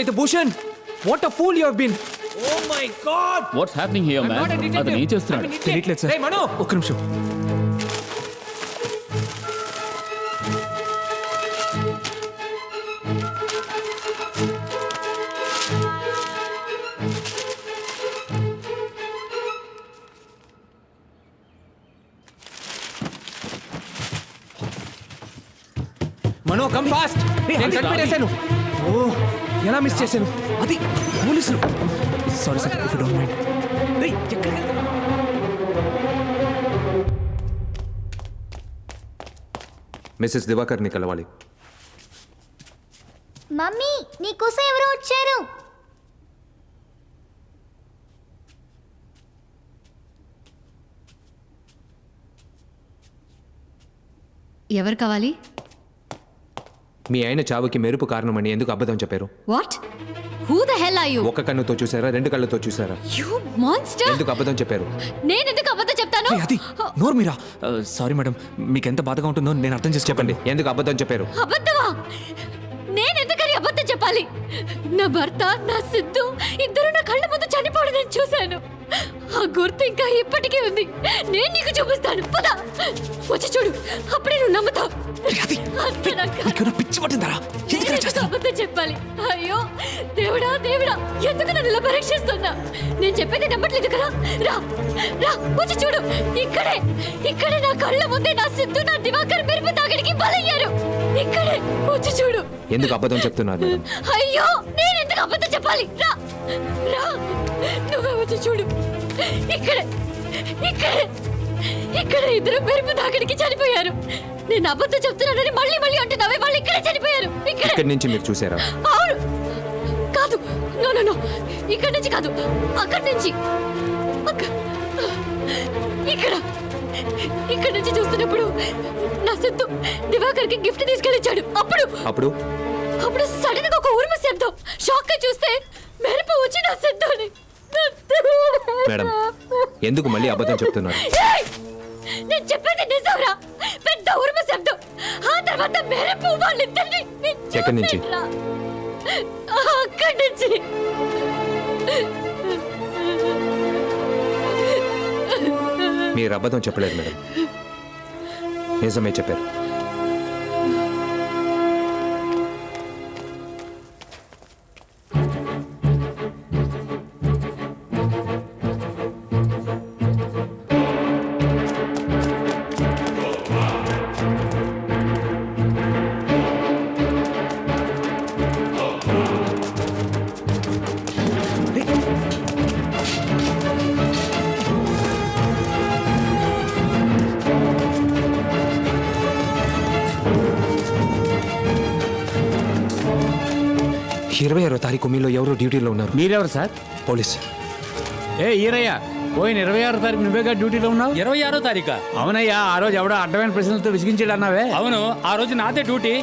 Shweta what a fool you have been. Oh my god. What's happening here, man? అతను ఏం చేస్తున్నాడు? తెలియట్లేదు sir. Manu, ఒక్క నిమిషం. Mano come fast. నేను కనిపెట్టేశాను. ఓ ఎలా మిస్ చేశాను. అది పోలీసులు. Sorry sir, if you don't mind. Mrs దివాకర్ని కలవాలి. మమ్మీ నీకోసం ఎవరో వచ్చారు. ఎవరు కావాలి? మీ ఆయన చావుకి మెరుపు కారణమని ఎందుకు అబద్ధం చెప్పారు? What? Who the hell are you? ఒక కన్నుతో చూసారా, రెండు కళ్ళతో చూసారా? You monster! ఎందుకు అబద్ధం చెప్పారు? నేను ఎందుకు అబద్ధం చెప్తాను? అది నోరు మీరా. సారీ మేడం, మీకు ఎంత బాధగా ఉంటుందో నేను అర్థం చేసి చెప్పండి. ఎందుకు అబద్ధం చెప్పారు? అబద్ధమా? నేను ఎందుకని అబద్ధం చెప్పాలి? నా భర్త, నా సిద్ధు ఇద్దరు నా కళ్ళ ముందు చనిపోవడం నేను చూశాను. ఆ గుర్తు ఇంకా ఇప్పటికీ ఉంది. నేను నీకు చూపిస్తాను. పద, వచ్చి చూడు, అప్పుడే నువ్వు నమ్ముతావు. పిచ్చి పట్టిందరా? అబద్ధం చెప్పాలి? అయ్యో దేవుడా దేవుడా, ఎందుకు నన్ను ఇలా పరీక్షిస్తున్నా? నేను చెప్పేది నమ్మట్లేదు కదా. రా రా, వచ్చి చూడు. ఇక్కడే నా కళ్ళ ముందే నా సిద్ధు, నా దివాకర్ మెరుపు తాగడికి బలయ్యారు. ఇక్కడే వచ్చి చూడు. ఎందుకు అబద్ధం చెప్తున్నారు? అయ్యో నేను ఎందుకు అబద్ధం చెప్పాలి? రా రా, నువ్వే వచ్చి చూడు. ఇక్కడ ఇద్దరు మెరుపు తాగడికి చనిపోయారు. నేను అబద్ధం చెప్తున్నానని మళ్ళీ మళ్ళీ అంటున్నావే, వాళ్ళు ఇక్కడే చనిపోయారు. ఇక్కడి నుంచి మీరు చూసారా? అవును. కాదు, నో నో నో, ఇక్కడి నుంచి కాదు, అక్కడి నుంచి. ఇక్కడ నుంచి చూస్తున్నప్పుడు నా సిద్ధు దివాకర్కి గిఫ్ట్ తీసుకెళ్ళిచ్చాడు. అప్పుడు సడన్ గా ఒక ఉరుము శబ్దం. షాక్ గా చూస్తే మెరుపు వచ్చి నా సిద్ధుని. మేడం, ఎందుకు మళ్ళీ అబద్ధం చెప్తున్నారు? నేను చెప్పేది నిజంరా. పెద్ద ఉరుము శబ్దం, ఆ తర్వాత మెరుపు. వాళ్ళిద్దరిని ఎక్కడి నుంచి? అక్కడి నుంచి. మీరు అబద్ధం చెప్పలేదు మేడం, నిజమే చెప్పారు. ఇరవై 26వ తారీఖు మీలో ఎవరో డ్యూటీలో ఉన్నారు. మీరెవరు సార్? పోలీస్. ఈరయ్య, పోయిన 26వ తారీఖు నువ్వేగా డ్యూటీలో ఉన్నావు. 26వ తారీఖా? అవునయ్యా, ఆ రోజు ఎవడో అడ్డమైన ప్రశ్నలతో విసిగించాడు అన్నావే. అవును, ఆ రోజు నాదే డ్యూటీ.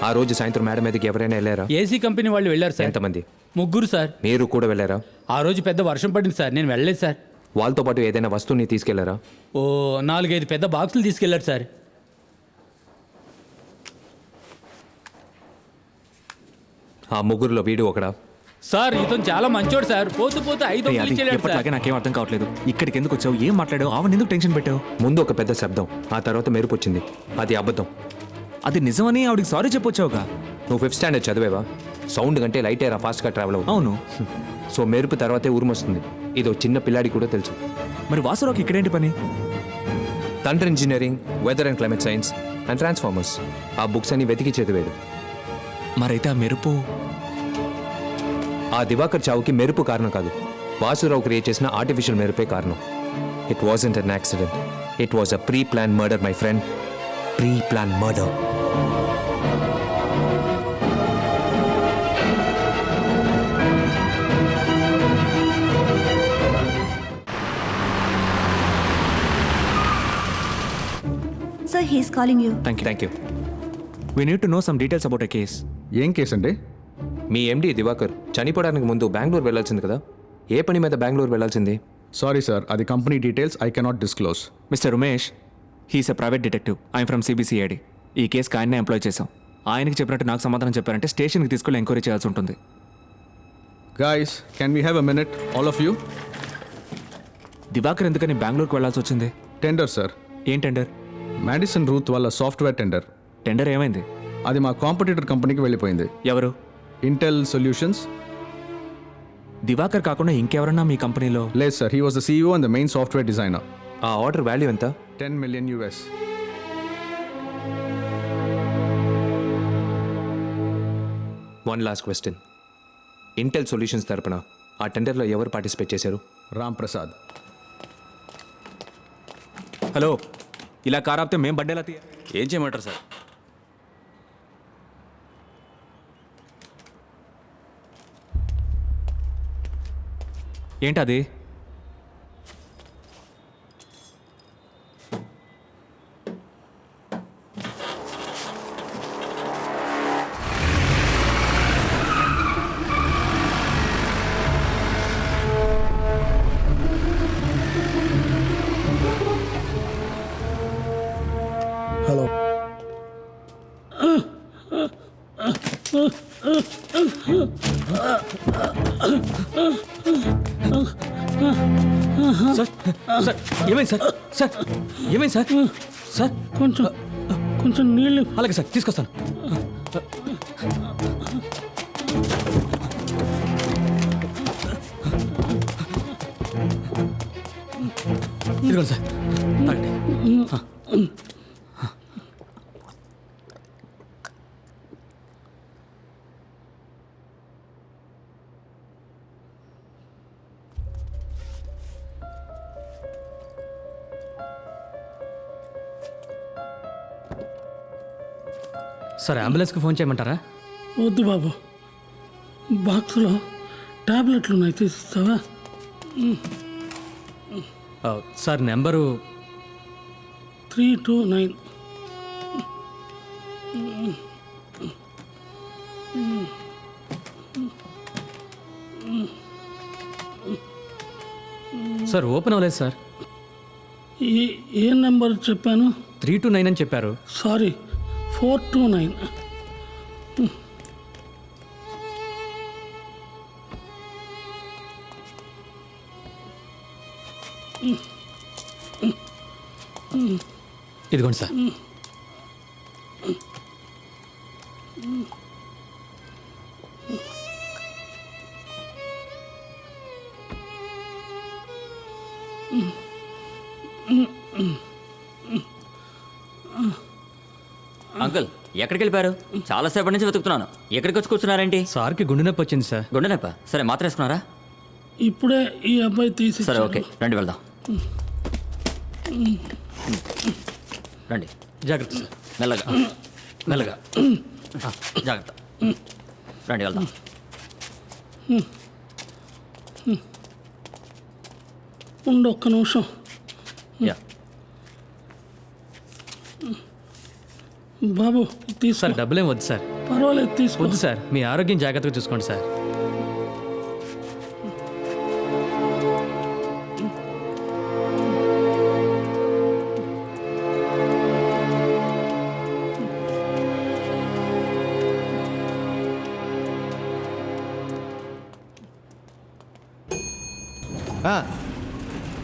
ఆ రోజు సాయంత్రం మేడం మీదకి ఎవరైనా వెళ్ళారా? ఏసీ కంపెనీ వాళ్ళు వెళ్ళారు సార్. ఎంతమంది? 3 సార్. మీరు కూడా వెళ్ళారా? ఆ రోజు పెద్ద వర్షం పడింది సార్, నేను వెళ్ళలేదు సార్. వాళ్ళతో పాటు ఏదైనా వస్తువుని తీసుకెళ్లారా? 4-5 పెద్ద బాక్సులు తీసుకెళ్లారు సార్. ఆ ముగ్గురులో వీడు ఒకడా? సార్ ఇతను చాలా మంచోడు సార్. పోతూ 5 ఎప్పటిలాగే నాకేం అర్థం కావట్లేదు. ఇక్కడికి ఎందుకు వచ్చావు, ఏం మాట్లాడావు, ఆవిడ ఎందుకు టెన్షన్ పెట్టావు? ముందు ఒక పెద్ద శబ్దం, ఆ తర్వాత మెరుపు వచ్చింది. అది అబద్ధం. అది నిజమని ఆవిడికి సారీ చెప్పొచ్చావుగా. నువ్వు 5th స్టాండర్డ్ చదివేవా? సౌండ్ కంటే లైట్ ఎయిర్ ఫాస్ట్గా ట్రావెల్ అవుతుంది. అవును. సో మెరుపు తర్వాతే ఉరుమొస్తుంది. ఇదో చిన్న పిల్లాడి కూడా తెలుసు. మరి వాసురావుకి ఇక్కడేంటి పని? Thunder engineering, weather and climate science and transformers ఆ బుక్స్ అని వెతికి చదివాడు. మరైతే ఆ మెరుపు ఆ దివాకర్ చావుకి మెరుపు కారణం కాదు, వాసురావు క్రియేట్ చేసిన ఆర్టిఫిషియల్ మెరుపే కారణం. It wasn't an accident, it was a pre plan murder my friend. Pre plan murder. Sir, he is calling you. Thank you. We need to know some details about a case. ఏం case అండి? మీ ఎండి దివాకర్ చనిపోవడానికి ముందు బెంగళూరు వెళ్ళాల్సింది కదా, ఏ పని మీద బెంగళూరు వెళ్ళాల్సింది? Sorry sir, అది company details, I cannot disclose. Mister Umesh, he's a private detective. I'm from CBCID. ఈ కేసుకి ఆయన్నే ఎంప్లాయ్ చేశాం. ఆయనకి చెప్పినట్టు నాకు సమాధానం చెప్పారంటే స్టేషన్కి తీసుకెళ్ళి ఎంక్వైరీ చేయాల్సి ఉంటుంది. Guys, can we have a minute, all of you? Diwakar ఎందుకని బెంగళూరుకు వెళ్ళాల్సి వచ్చింది? Tender, sir. ఏం టెండర్? Madison Ruth వాళ్ళ సాఫ్ట్వేర్ టెండర్. టెండర్ ఏమైంది? అది మా కాంపిటీటర్ కంపెనీకి వెళ్ళిపోయింది. ఎవరు? Intel solutions. దివాకర్ కాకుండా ఇంకెవరన్నా మీ కంపెనీలో? లేదు sir, he was the CEO and the main software designer. ఆ ఆర్డర్ వాల్యూ ఎంత? $10 million US. One last question. Intel solutions తరపున ఆ టెండర్లో ఎవరు పార్టిసిపేట్ చేశారు? రామ్ ప్రసాద్. హలో, ఇలా కార్ ఆపితే మేము బండేలా తీయ. ఏం చేయమంటారు సార్? ఏంటది? హలో, సార్ సార్ ఏమైంది సార్? సార్ ఏమైంది సార్? సార్ కొంచెం నీళ్ళు. అలాగే సార్, తీసుకొస్తాను. ఇదిగోండి సార్, తాగండి. సార్ అంబులెన్స్కి ఫోన్ చేయమంటారా? వద్దు బాబు, బాక్స్లో టాబ్లెట్లు ఉన్నాయి, తీసిస్తావా? Sir number 329. సార్ ఓపెన్ అవ్వలేదు సార్. ఏ నెంబర్ చెప్పాను? 329 అని చెప్పారు. సారీ, 429. ఇదిగోండి సార్. అంకుల్, ఎక్కడికి వెళ్ళిపోయారు? చాలాసేపటి నుంచి వెతుకుతున్నాను. ఎక్కడికి వచ్చి కూర్చున్నారేంటి? సార్కి గుండె నొప్పి వచ్చింది సార్. గుండె నొప్ప? సరే, మాత్ర వేసుకున్నారా? ఇప్పుడే ఈ అబ్బాయి తీసి. సరే, ఓకే, రండి వెళ్దాం. రండి, జాగ్రత్త సార్. మెల్లగా మెల్లగా. జాగ్రత్త, రండి వెళ్దాం. ఉండు ఒక్క నిమిషం. యా, బాబు సార్ తీసుకో. డబ్బులేం వద్దు సార్. పర్వాలేదు, తీసుకో. వద్దు సార్, మీ ఆరోగ్యం జాగ్రత్తగా చూసుకోండి సార్.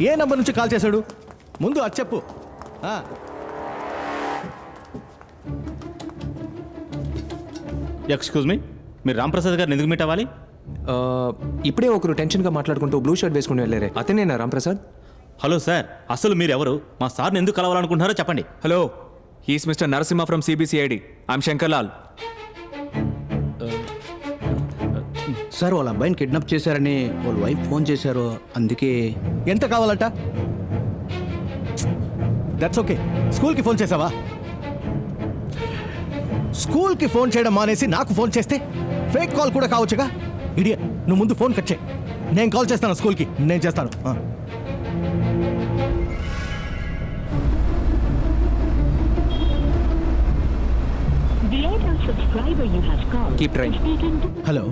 ఏ నంబర్ నుంచి కాల్ చేశాడు? ముందు అది చెప్పు. ఎక్స్క్యూజ్ మీ, మీరు రాంప్రసాద్ గారిని ఎందుకు మీట్ అవ్వాలి? ఇప్పుడే ఒకరు టెన్షన్గా మాట్లాడుకుంటూ బ్లూ షర్ట్ వేసుకుని వెళ్ళారే, అతనేనా రాంప్రసాద్? హలో సార్, అసలు మీరు ఎవరు? మా సార్ని ఎందుకు కలవాలనుకుంటున్నారో చెప్పండి. Hello, he's mister Narasimha from CBCID. I'm Shankar Lal. Sir, వాళ్ళ అబ్బాయిని కిడ్నాప్ చేశారని వాళ్ళ వైఫ్ ఫోన్ చేశారు, అందుకే. ఎంత కావాలంట? That's okay. స్కూల్కి ఫోన్ చేసావా? స్కూల్కి ఫోన్ చేయడం మానేసి నాకు ఫోన్ చేస్తే ఫేక్ కాల్ కూడా కావచ్చుగా. ఇడియట్, నువ్వు ముందు ఫోన్ కట్ చేయి. నేను కాల్ చేస్తాను స్కూల్కి, నేను చేస్తాను. Keep trying. హలో,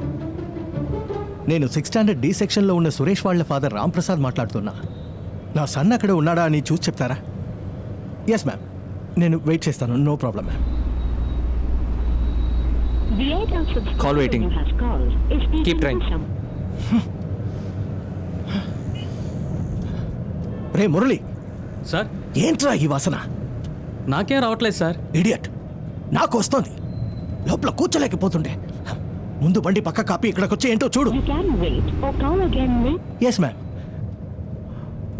నేను 6th స్టాండర్డ్ డి సెక్షన్లో ఉన్న సురేష్ వాళ్ళ ఫాదర్ రాంప్రసాద్ మాట్లాడుతున్నా. నా సన్ అక్కడ ఉన్నాడా అని చూసి చెప్తారా? ఎస్ మ్యామ్, నేను వెయిట్ చేస్తాను. No problem ma'am. Call waiting. Keep trying. రే మురళి, సార్ ఏంట్రా ఈ వాసన? నాకేం రావట్లేదు సార్. ఇడియట్, నాకు వస్తోంది. లోపల కూర్చోలేకపోతుండే. ముందు బండి పక్క కాపీ ఇక్కడికి వచ్చి ఏంటో చూడు. Yes ma'am.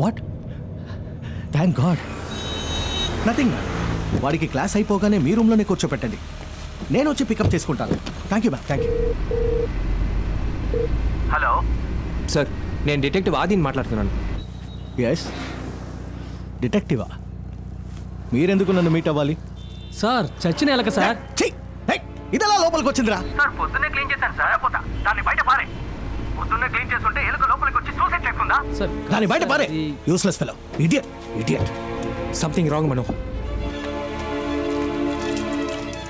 What? Thank God. Nothing ma'am. వాడికి క్లాస్ అయిపోగానే మీ రూమ్లోనే కూర్చోపెట్టండి. నేను వచ్చి పికప్ చేసుకుంటాను. Thank you ma'am. Thank you. Hello sir, నేను డిటెక్టివ్ ఆదిని మాట్లాడుతున్నాను. ఎస్, డిటెక్టివా? మీరెందుకు నన్ను మీట్ అవ్వాలి? సార్ చచ్చిన ఎలక సార్. ఛీ! హే! ఇదెలా లోపలికి వచ్చిందిరా? సార్ పొద్దున్నే క్లీన్ చేశాను సార్. పోతా దాన్ని బయట పారే. పొద్దున్నే క్లీన్ చేస్తుంటే ఎలుక లోపలికి వచ్చి సూసైడ్ చేసుకుందా? సార్ దాని బయట పారే. Useless fellow. Idiot, idiot. Something wrong Mano.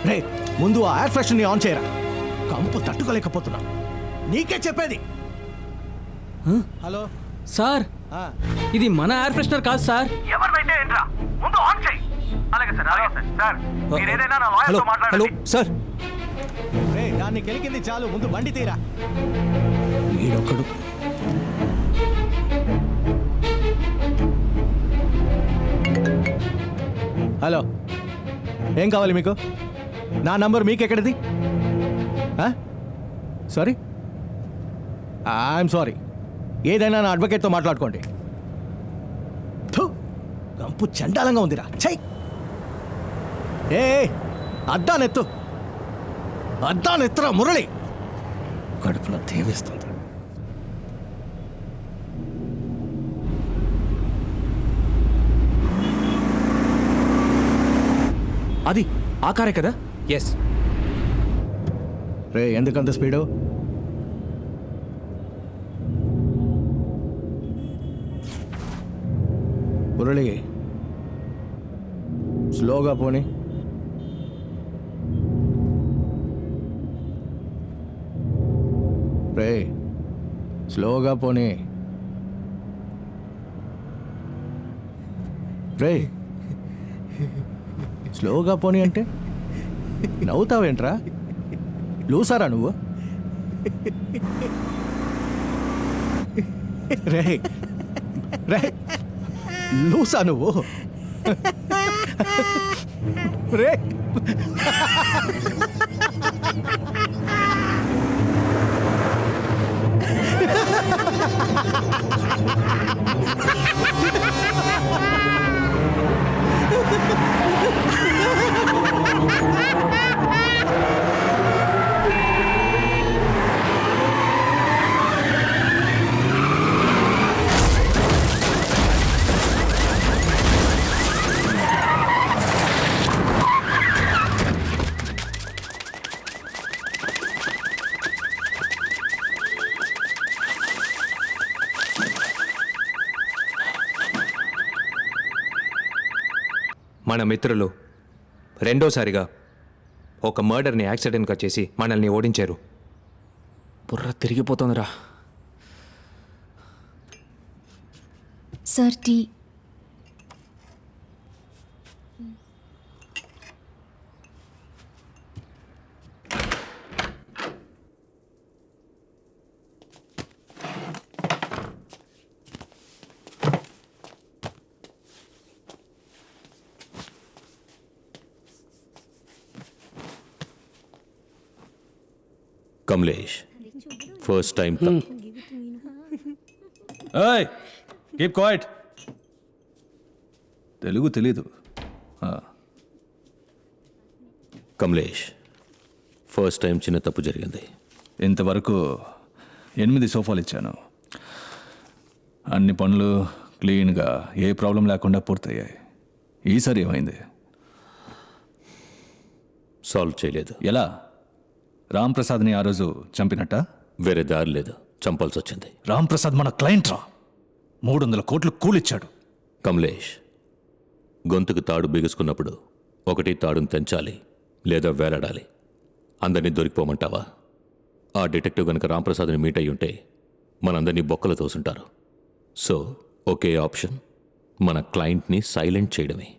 రే, ముందు ఆ ఎయిర్ ఫ్రెషర్ని ఆన్ చేయరా. కంపు తట్టుకోలేకపోతున్నా. నీకే చెప్పేది. హలో సార్, ఆ, ఇది మన ఎయిర్ ఫ్రెషనర్ కాదు సార్. ఎవరినైతే ఏంట్రా ముందు ఆన్ చేయి. అలాగే సార్, అలాగే సార్. సార్ మీరు ఏదైనా నా హలో లాయర్తో హలో మాట్లాడండి. సార్. రే, దాన్ని కెలికింది చాలు, ముందు బండి తీరా. వీడొక్కడు. హలో, ఏం కావాలి మీకు? నా నంబర్ మీకెక్కడిది? Sorry, I'm sorry. ఏదైనా నా అడ్వకేట్తో మాట్లాడుకోండి. థు, కంపు చండాలంగా ఉందిరా. చెయ్. ఏ అద్దానెత్తు, అద్దానెత్తురా మురళి. కడుపులో తేవేస్తుంది. అది ఆ కారే కదా? ఎస్. రే, ఎందుకంత స్పీడు? మురళి, స్లోగా పోనీ. రే, స్లోగా పోనీ. రే, స్లోగా పోనీ అంటే నవ్వుతావేంట్రా? లూసారా నువ్వు? రే రే, లూసా నువ్వు? రే, మన మిత్రులు రెండోసారిగా ఒక మర్డర్ని యాక్సిడెంట్గా చేసి మనల్ని ఓడించారు. బుర్ర తిరిగిపోతుందిరా. Sir tea. Kamlesh, first time ఏయ్, కీప్ క్వైట్. తెలుగు తెలీదు. కమలేష్, ఫస్ట్ టైం చిన్న తప్పు జరిగింది. ఇంతవరకు 8 సోఫాలు ఇచ్చాను. అన్ని పనులు క్లీన్గా ఏ ప్రాబ్లం లేకుండా పూర్తయ్యాయి. ఈసారి ఏమైంది? సాల్వ్ చేయలేదు. ఎలా? రామ్ ప్రసాద్ని ఆ రోజు చంపినట్ట? వేరే దారి లేదు, చంపాల్సి వచ్చింది. రామ్ ప్రసాద్ మన క్లయింట్ రా. 300 కోట్లు కూలిచ్చాడు. కమలేష్, గొంతుకు తాడు బిగుసుకున్నప్పుడు ఒకటి తాడును తెంచాలి లేదా వేలాడాలి. అందరినీ దొరికిపోమంటావా? ఆ డిటెక్టివ్ గనక రాంప్రసాద్ని మీట్ అయ్యి ఉంటే మనందరినీ బొక్కలు తోసుంటారు. సో ఒకే ఆప్షన్, మన క్లయింట్ని సైలెంట్ చేయడమే.